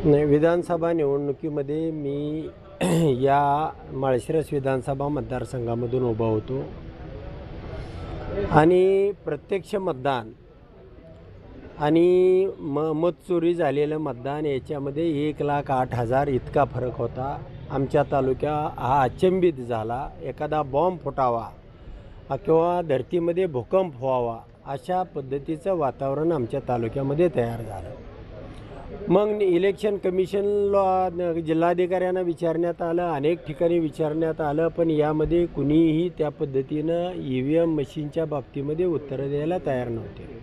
नाही, विधानसभा निवडणुकीमध्ये मी या माळशिरस विधानसभा मतदारसंघामधून उभा होतो आणि प्रत्यक्ष मतदान आणि मत चोरी झालेलं मतदान याच्यामध्ये 1,08,000 इतका फरक होता। आमच्या तालुक्या हा अचंबित झाला। एखादा बॉम्ब फुटावा किंवा धरतीमध्ये भूकंप व्हावा अशा पद्धतीचं वातावरण आमच्या तालुक्यामध्ये तयार झालं। मग इलेक्शन कमिशनला जिल्हाधिकाऱ्यांना विचारण्यात आलं, अनेक ठिकाणी विचारण्यात आलं, पण यामध्ये कुणीही त्या पद्धतीनं EVM मशीनच्या बाबतीमध्ये उत्तरं द्यायला तयार नव्हते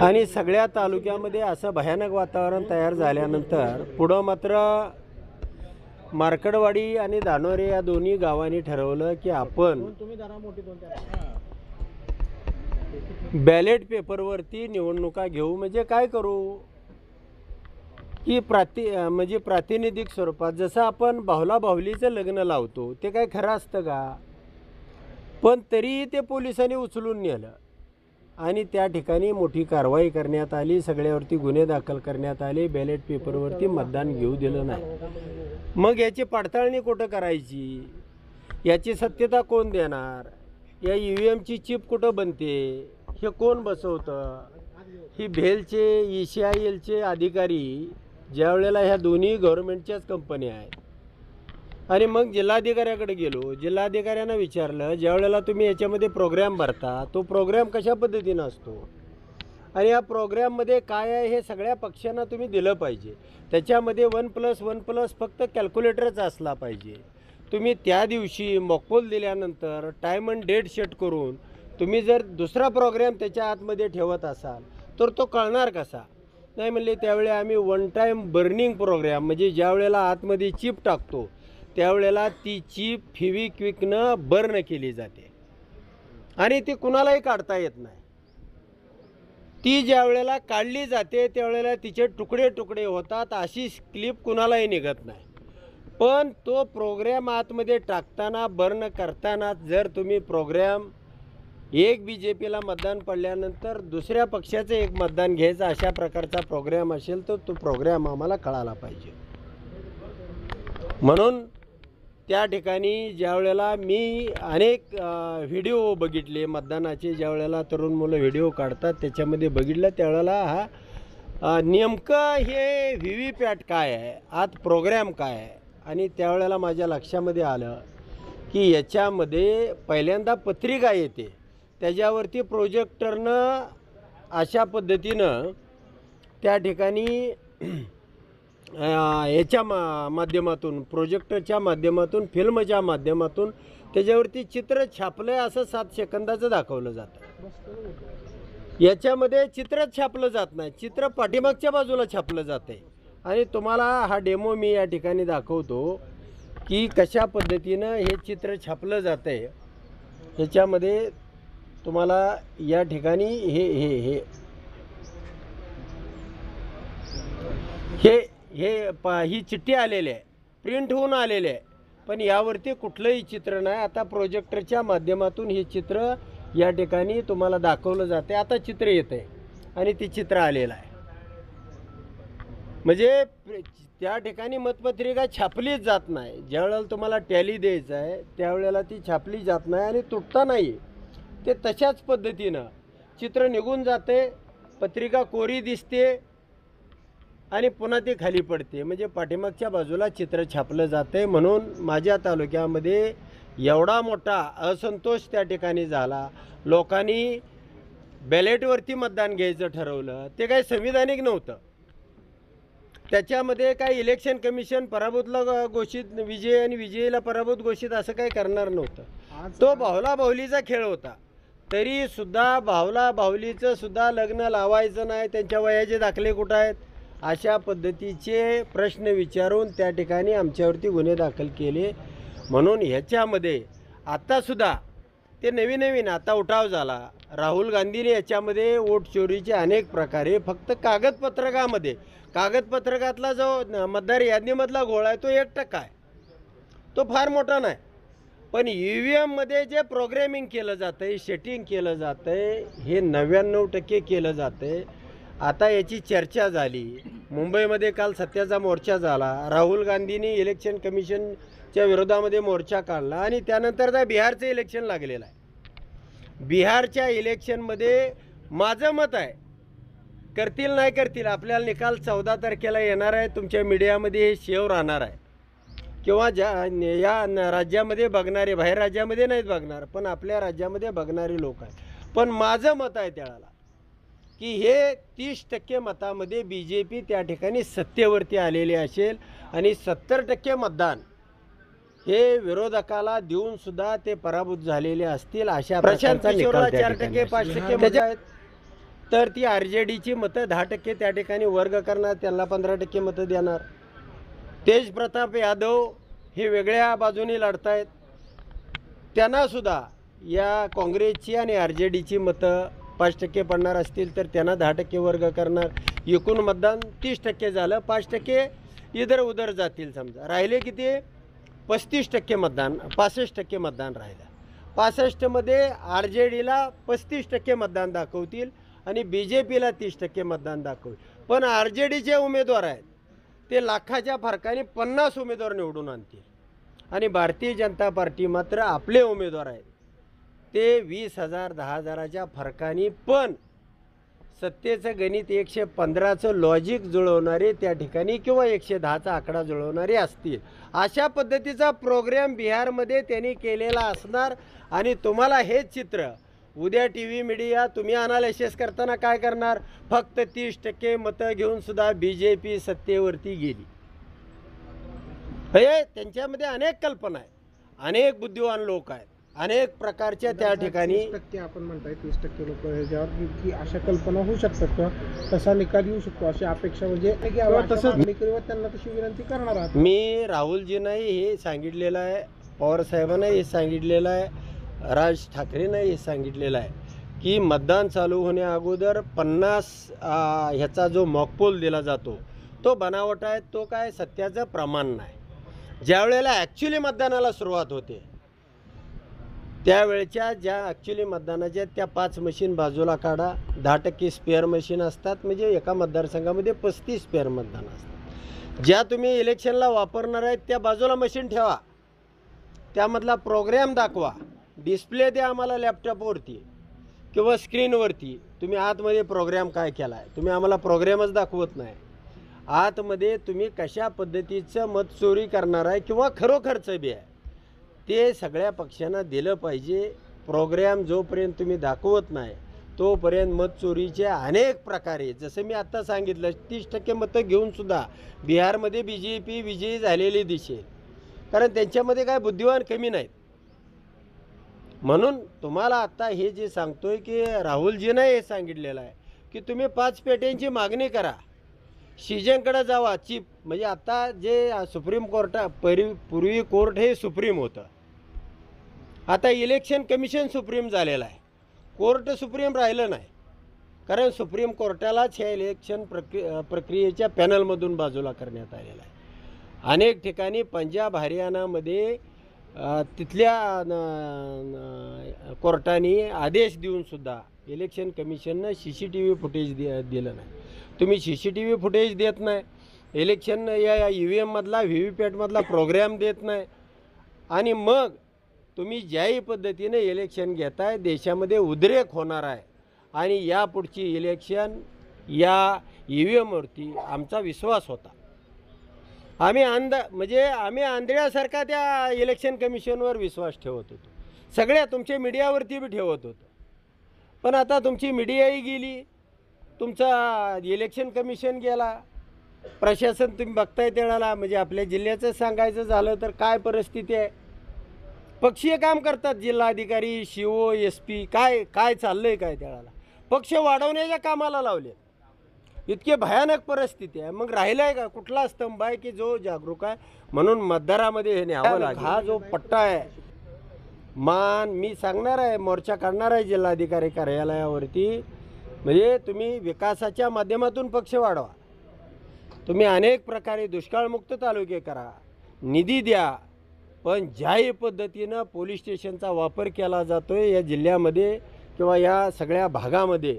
आणि सगळ्या तालुक्यामध्ये असं भयानक वातावरण तयार झाल्यानंतर पुढं मात्र मार्कडवाडी आणि दानोरे या दोन्ही गावांनी ठरवलं की आपण बॅलेट पेपरवरती निवडणुका घेऊ। म्हणजे काय करू की प्रातिनिधिक स्वरूपात जसं आपण भावला भावलीचं लग्न लावतो ते काय खरं असतं का? पण तरी ते पोलिसांनी उचलून नेलं आणि त्या ठिकाणी मोठी कारवाई करण्यात आली। सगळ्यावरती गुन्हे दाखल करण्यात आले। बॅलेट पेपरवरती मतदान घेऊ दिलं नाही। मग याची पडताळणी कुठं करायची? याची सत्यता कोण देणार? या EVMची चिप कुठं बनते? हे कोण बसवतं? ही भेलचे ECILचे अधिकारी ज्या वेळेला ह्या दोन्ही गव्हर्नमेंटच्याच कंपन्या आहेत आणि मग जिल्हाधिकाऱ्याकडे गेलो। जिल्हाधिकाऱ्यांना विचारलं, ज्या वेळेला तुम्ही याच्यामध्ये प्रोग्राम भरता तो प्रोग्राम कशा पद्धतीनं असतो आणि या प्रोग्राममध्ये काय आहे हे सगळ्या पक्षांना तुम्ही दिलं पाहिजे। त्याच्यामध्ये 1+1+ फक्त कॅल्क्युलेटरच असला पाहिजे। तुम्ही त्या दिवशी मॉकपोल दिल्यानंतर टाईम अँड डेट सेट करून तुम्ही जर दुसरा प्रोग्राम त्याच्या आतमध्ये ठेवत असाल तर तो कळणार कसा? नाही म्हणले, त्यावेळी आम्ही वन टाईम बर्निंग प्रोग्राम म्हणजे ज्या वेळेला आतमध्ये चिप टाकतो त्यावेळेला ती चिप फेविक्विकनं बर्न केली जाते आणि ती कुणालाही काढता येत नाही। ती ज्या वेळेला काढली जाते त्यावेळेला तिचे तुकडे तुकडे होतात, अशी क्लिप कुणालाही निघत नाही। पण तो प्रोग्राम आतमध्ये टाकताना बर्न करताना जर तुम्ही प्रोग्राम एक BJPला मतदान पडल्यानंतर दुसऱ्या पक्षाचं एक मतदान घ्यायचं अशा प्रकारचा प्रोग्राम असेल तर तो प्रोग्राम आम्हाला कळाला पाहिजे। म्हणून त्या ठिकाणी ज्या वेळेला मी अनेक व्हिडिओ बघितले मतदानाचे, ज्या वेळेला तरुण मुलं व्हिडिओ काढतात त्याच्यामध्ये बघितलं त्यावेळेला हा नेमकं हे VVPAT काय आहे, आत प्रोग्राम काय आहे आणि त्यावेळेला माझ्या लक्षामध्ये आलं की याच्यामध्ये पहिल्यांदा पत्रिका येते, त्याच्यावरती प्रोजेक्टरनं अशा पद्धतीनं त्या ठिकाणी याच्या माध्यमातून प्रोजेक्टरच्या माध्यमातून फिल्मच्या माध्यमातून त्याच्यावरती चित्र छापलं आहे असं 7 सेकंदाचं दाखवलं जातं। याच्यामध्ये चित्रच छापलं जात नाही, चित्र पाठीमागच्या बाजूला छापलं जातं आणि तुम्हाला हा डेमो मी या ठिकाणी दाखवतो की कशा पद्धतीनं हे चित्र छापलं जातं आहे। ह्याच्यामध्ये तुम्हाला या ठिकाणी हे हे हे हे हे ही चिठ्ठी आलेली आहे, प्रिंट होऊन आलेली आहे, पण यावरती कुठलंही चित्र नाही। आता प्रोजेक्टरच्या माध्यमातून हे चित्र या ठिकाणी तुम्हाला दाखवलं जाते। आता चित्र येतं आहे आणि ते चित्र आलेलं आहे। म्हणजे त्या ठिकाणी मतपत्रिका छापलीच जात नाही। ज्यावेळेला तुम्हाला टॅली द्यायचं आहे त्यावेळेला ती छापली जात नाही आणि तुटता नाही, ते तशाच पद्धतीनं चित्र निघून जाते, पत्रिका कोरी दिसते आणि पुन्हा ती खाली पडते। म्हणजे पाठीमागच्या बाजूला चित्र छापलं जाते। म्हणून माझ्या तालुक्यामध्ये एवढा मोठा असंतोष त्या ठिकाणी झाला। लोकांनी बॅलेटवरती मतदान घ्यायचं ठरवलं, ते काही संविधानिक नव्हतं। त्याच्यामध्ये काय इलेक्शन कमिशन पराभूतला घोषित विजय आणि विजयीला पराभूत घोषित असं काही करणार नव्हतं। तो भावला भावलीचा खेळ होता। तरीसुद्धा भावला भावलीचं सुद्धा लग्न लावायचं नाही, त्यांच्या वयाचे दाखले कुठं आहेत अशा पद्धतीचे प्रश्न विचारून त्या ठिकाणी आमच्यावरती गुन्हे दाखल केले। म्हणून ह्याच्यामध्ये आत्तासुद्धा ते नवीन आता उठाव झाला। राहुल गांधीने याच्यामध्ये वोट चोरीचे अनेक प्रकारे फक्त कागदपत्रकातला जो मतदार यादीमधला घोळ आहे तो 1% आहे, तो फार मोठा नाही। पण EVMमध्ये जे प्रोग्रॅमिंग केलं जातं आहे, सेटिंग केलं जातं आहे, हे 99% केलं जातं आहे आता याची चर्चा झाली, मुंबईमध्ये काल सत्याचा मोर्चा झाला, राहुल गांधींनी इलेक्शन कमिशनच्या विरोधामध्ये मोर्चा काढला आणि त्यानंतर त्या बिहारचं इलेक्शन लागलेलं आहे. बिहारच्या इलेक्शनमध्ये माझं मत आहे, करतील नाही करतील, आपल्याला निकाल 14 तारखेला येणार आहे. तुमच्या मीडियामध्ये हे शेव राहणार आहे किंवा या राज्यामध्ये बघणारे, बाहेर राज्यामध्ये नाहीत बघणार, पण आपल्या राज्यामध्ये बघणारे लोक आहेत. पण माझं मत आहे त्याला की हे 30% मतामध्ये BJP त्या ठिकाणी सत्तेवरती आलेले असेल आणि 70% मतदान हे विरोधकाला देऊन सुद्धा ते पराभूत झालेले असतील. अशा प्रशांत किशोरला 4% 5% मतं आहेत, तर ती RJDची मतं 10% त्या ठिकाणी वर्ग करणार, त्यांना 15% मतं देणार. तेज प्रताप यादव हे वेगळ्या बाजूने लढतायत, त्यांनासुद्धा या काँग्रेसची आणि RJDची मतं 5% पडणार असतील तर त्यांना 10% वर्ग करणार. एकूण मतदान 30% झालं, 5% इधर उधर जातील. समजा राहिले किती, 35% मतदान, 65% मतदान राहिलं. 65मध्ये RJDला 35% मतदान दाखवतील आणि BJPला 30% मतदान दाखवतील. पण RJDचे उमेदवार आहेत ते लाखाच्या फरकाने 50 उमेदवार निवडून आणतील आणि भारतीय जनता पार्टी मात्र आपले उमेदवार आहेत ते 20,000 10,000च्या फरकाने, पण सत्तेचं गणित 115चं लॉजिक जुळवणारे त्या ठिकाणी किंवा 110चा आकडा जुळवणारे असतील. अशा पद्धतीचा प्रोग्राम बिहारमध्ये त्यांनी केलेला असणार. आणि तुम्हाला हेच चित्र उद्या TV मीडिया तुम्ही अनालिसिस करताना काय करणार, फक्त 30% मतं घेऊन सुद्धा BJP सत्तेवरती गेली. हे त्यांच्यामध्ये अनेक कल्पना आहेत, अनेक बुद्धिवान लोक आहेत, अनेक प्रकारच्या त्या ठिकाणी. 30% आपण म्हणताय 30% लोक ह्याच्यावर की अशा कल्पना होऊ शकतात किंवा तसा निकाल येऊ शकतो अशी अपेक्षा, म्हणजे त्यांना तशी विनंती करणार आहात. मी राहुलजींनाही हे सांगितलेलं आहे, पवार साहेबांनाही हे सांगितलेलं आहे, राज ठाकरेंनाही हे सांगितलेलं आहे की मतदान चालू होण्या अगोदर 50 ह्याचा जो मॉकपोल दिला जातो तो बनावट आहे, तो काय सत्याचं प्रमाण नाही. ज्या वेळेला ॲक्च्युली मतदानाला सुरुवात होते त्यावेळच्या ज्या ॲक्च्युली मतदानाच्या त्या 5 मशीन बाजूला काढा, 10% स्पेअर मशीन असतात, म्हणजे एका मतदारसंघामध्ये 35 स्पेअर मतदान असतात. ज्या तुम्ही इलेक्शनला वापरणार आहेत त्या बाजूला मशीन ठेवा, त्यामधला प्रोग्रॅम दाखवा, डिस्प्ले द्या आम्हाला लॅपटॉपवरती किंवा स्क्रीनवरती. तुम्ही आतमध्ये प्रोग्रॅम काय केला आहे, तुम्ही आम्हाला प्रोग्रॅमच दाखवत नाही. आतमध्ये तुम्ही कशा पद्धतीचं मत चोरी करणार आहे किंवा खरोखरचं बी आहे ते सगळ्या पक्षांना दिलं पाहिजे. प्रोग्रॅम जोपर्यंत तुम्ही दाखवत नाही तोपर्यंत मत चोरीचे अनेक प्रकारे, जसं मी आत्ता सांगितलं, 30% मतं घेऊनसुद्धा बिहारमध्ये BJP विजयी झालेली दिसेल, कारण त्यांच्यामध्ये काय बुद्धिवान कमी नाहीत. म्हणून तुम्हाला आत्ता हे जे सांगतोय की राहुलजीनं हे सांगितलेलं आहे की तुम्ही 5 पेट्यांची मागणी करा, सीजेंकडे जावा, चीफ, म्हणजे आता जे सुप्रीम पूर्वी कोर्ट हे सुप्रीम होतं, आता इलेक्शन कमिशन सुप्रीम झालेलं आहे, कोर्ट सुप्रीम राहिलं नाही. कारण सुप्रीम कोर्टालाच ह्या इलेक्शन प्रक्रियेच्या पॅनलमधून बाजूला करण्यात आलेलं आहे. अनेक ठिकाणी पंजाब हरियाणामध्ये तिथल्या कोर्टाने आदेश देऊनसुद्धा इलेक्शन कमिशननं CCTV फुटेज दिलं नाही. तुम्ही CCTV फुटेज देत नाही, इलेक्शन या EVMमधला VVPATमधला प्रोग्रॅम देत नाही, आणि मग तुम्ही ज्याही पद्धतीने इलेक्शन घेताय देशामध्ये उद्रेक होणार आहे. आणि यापुढची इलेक्शन या EVMवरती आमचा विश्वास होता, आम्ही आम्ही आंधळ्यासारखा त्या इलेक्शन कमिशनवर विश्वास ठेवत होतो, सगळ्या तुमच्या मीडियावरती बी ठेवत होतो. पण आता तुमची मीडियाही गेली, तुमचा इलेक्शन कमिशन गेला, प्रशासन तुम्ही बघताय त्याला. म्हणजे आपल्या जिल्ह्याचं सांगायचं झालं तर काय परिस्थिती आहे, पक्षीय काम करतात जिल्हाधिकारी, CO, SP, काय चाललंय काय त्याला, पक्ष वाढवण्याच्या कामाला लावले. इतकी भयानक परिस्थिती आहे. मग राहिलं आहे का कुठला स्तंभ आहे की जो जागरूक आहे? म्हणून मतदारामध्ये हे न्यावं लागेल. हा जो पट्टा आहे मी सांगणार आहे, मोर्चा काढणार आहे जिल्हाधिकारी कार्यालयावरती. म्हणजे तुम्ही विकासाच्या माध्यमातून पक्ष वाढवा, तुम्ही अनेक प्रकारे दुष्काळमुक्त तालुके करा, निधी द्या, पण ज्याही पद्धतीनं पोलीस स्टेशनचा वापर केला जातोय या जिल्ह्यामध्ये किंवा या सगळ्या भागामध्ये,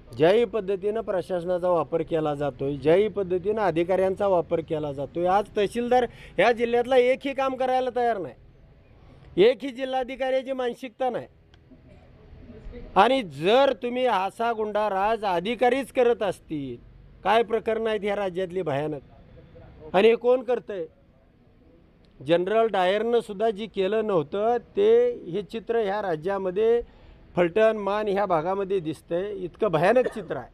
ज्याही पद्धतीनं प्रशासनाचा वापर केला जातोय, ज्याही पद्धतीनं अधिकाऱ्यांचा वापर केला जातोय, आज तहसीलदार ह्या जिल्ह्यातला एकही काम करायला तयार नाही, एकही जिल्हाधिकाऱ्याची मानसिकता नाही. आणि जर तुम्ही असा गुंडाराज अधिकारीच करत असतील, काय प्रकरण आहेत ह्या राज्यातली भयानक, आणि हे कोण करतंय? जनरल डायरनं सुद्धा जी केलं नव्हतं ते हे चित्र ह्या राज्यामध्ये फलटण मान ह्या भागामध्ये दिसतंय. इतकं भयानक चित्र आहे.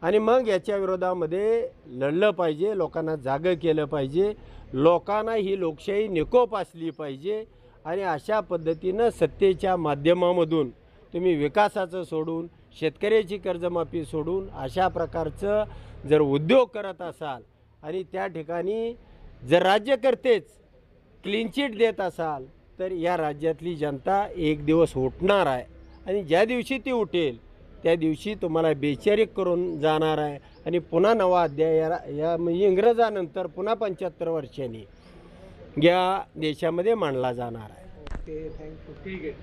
आणि मग याच्या विरोधामध्ये लढलं पाहिजे, लोकांना जागं केलं पाहिजे, लोकांना ही लोकशाही निकोप असली पाहिजे. आणि अशा पद्धतीनं सत्तेच्या माध्यमामधून तुम्ही विकासाचं सोडून, शेतकऱ्याची कर्जमाफी सोडून अशा प्रकारचं जर उद्योग करत असाल आणि त्या ठिकाणी जर राज्यकर्तेच क्लीन चिट देत असाल तर या राज्यातली जनता एक दिवस उठणार आहे. आणि ज्या दिवशी ती उठेल त्या दिवशी तुम्हाला बेचारीक करून जाणार आहे. आणि पुन्हा नवा अध्याय या म्हणजे इंग्रजानंतर पुन्हा 75 वर्षांनी या देशामध्ये मांडला जाणार आहे. Okay, thank you. ठीक आहे.